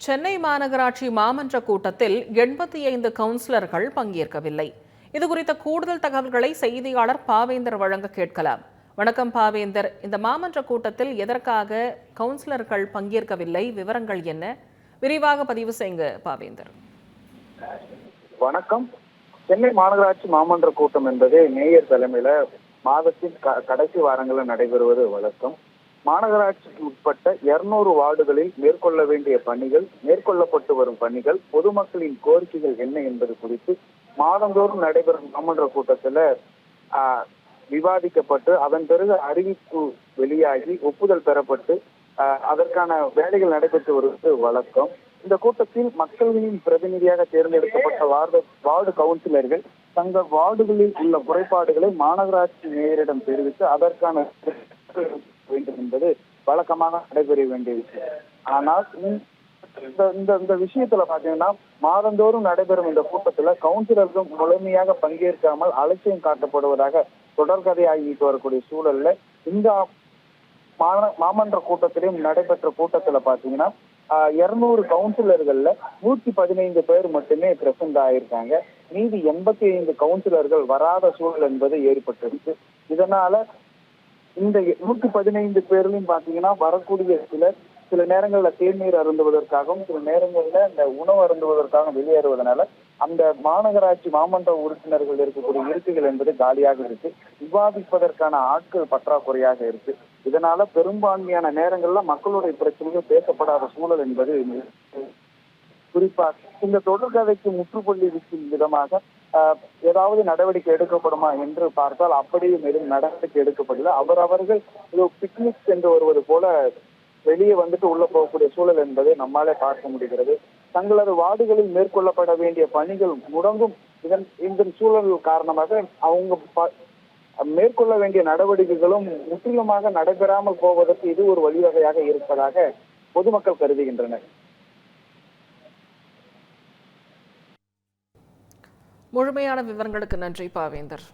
சென்னை மாநகராட்சி மாமன்ற கூட்டத்தில் 85 கவுன்சிலர்கள் பங்கேற்கவில்லை. இதுகுறித்த கூடுதல் தகவல்களை செய்தியாளர் பாவேந்தர் வழங்க கேட்கலாம். வணக்கம் பாவேந்தர், இந்த மாமன்ற கூட்டத்தில் எதற்காக கவுன்சிலர்கள் பங்கேற்கவில்லை, விவரங்கள் என்ன? விரிவாக பதிவு செய்யுங்க பாவேந்தர். வணக்கம். சென்னை மாநகராட்சி மாமன்ற கூட்டம் என்பது மேயர் தலைமையில மாதத்தின் கடைசி வாரங்களில் நடைபெறுவது வழக்கம். மாநகராட்சிக்கு உட்பட்ட 200 வார்டுகளில் மேற்கொள்ள வேண்டிய பணிகள், மேற்கொள்ளப்பட்டு வரும் பணிகள், பொதுமக்களின் கோரிக்கைகள் என்ன என்பது குறித்து மாதந்தோறும் நடைபெறும் மாமன்ற கூட்டத்துல விவாதிக்கப்பட்டு அதன் பிறகு அறிவிப்பு வெளியாகி ஒப்புதல் பெறப்பட்டு அதற்கான வேலைகள் நடைபெற்று வருவது வழக்கம். இந்த கூட்டத்தில் மக்களின் பிரதிநிதியாக தேர்ந்தெடுக்கப்பட்ட வார்டு கவுன்சிலர்கள் தங்கள் வார்டுகளில் உள்ள குறைபாடுகளை மாநகராட்சி மேயரிடம் தெரிவித்து அதற்கான வேண்டும் என்பது வழக்கமாக நடைபெற வேண்டிய விஷயம். ஆனால் இந்த விஷயத்துல பாத்தீங்கன்னா மாதந்தோறும் நடைபெறும் இந்த கூட்டத்துல கவுன்சிலர்கள் முழுமையாக பங்கேற்காமல் அலட்சியம் காட்டப்படுவதாக தொடர்கதையாகிட்டு வரக்கூடிய சூழல்ல இந்த மாமன்ற கூட்டத்திலும் நடைபெற்ற கூட்டத்துல பாத்தீங்கன்னா 200 கவுன்சிலர்கள்ல 115 பேர் மட்டுமே பிரசன்ட் ஆயிருக்காங்க. மீதி 85 கவுன்சிலர்கள் வராத சூழல் என்பது ஏற்பட்டிருக்கு. இதனால இந்த 115 பேர்லையும் பாத்தீங்கன்னா வரக்கூடிய சில நேரங்கள்ல தேநீர் அருந்துவதற்காகவும் சில நேரங்கள்ல இந்த உணவு அருந்துவதற்காகவும் வெளியேறுவதனால அந்த மாநகராட்சி மாமன்ற உறுப்பினர்கள் இருக்கக்கூடிய இருக்கைகள் என்பது காலியாக இருக்கு. விவாதிப்பதற்கான ஆட்கள் பற்றாக்குறையாக இருக்கு. இதனால பெரும்பான்மையான நேரங்கள்ல மக்களுடைய பிரச்சனைகள் பேசப்படாத சூழல் என்பது குறிப்பாக இந்த தொடர்கதைக்கு முற்றுப்புள்ளி வைக்கும் விதமாக ஏதாவது நடவடிக்கை எடுக்கப்படுமா என்று பார்த்தால் அப்படியும் எதுவும் நடவடிக்கை எடுக்கப்படல. அவர்கள் பிக்னிக் சென்று வருவது போல வெளியே வந்துட்டு உள்ள போகக்கூடிய சூழல் என்பதை நம்மாலே பார்க்க முடிகிறது. தங்களது வார்டுகளில் மேற்கொள்ளப்பட வேண்டிய பணிகள் முடங்கும் இந்த சூழல் காரணமாக அவங்க மேற்கொள்ள வேண்டிய நடவடிக்கைகளும் முற்றிலுமாக நடைபெறாமல் போவதற்கு இது ஒரு வழிவகையாக இருப்பதாக பொதுமக்கள் கருதுகின்றனர். முழுமையான விவரங்களுக்கு நன்றி பாவேந்தர்.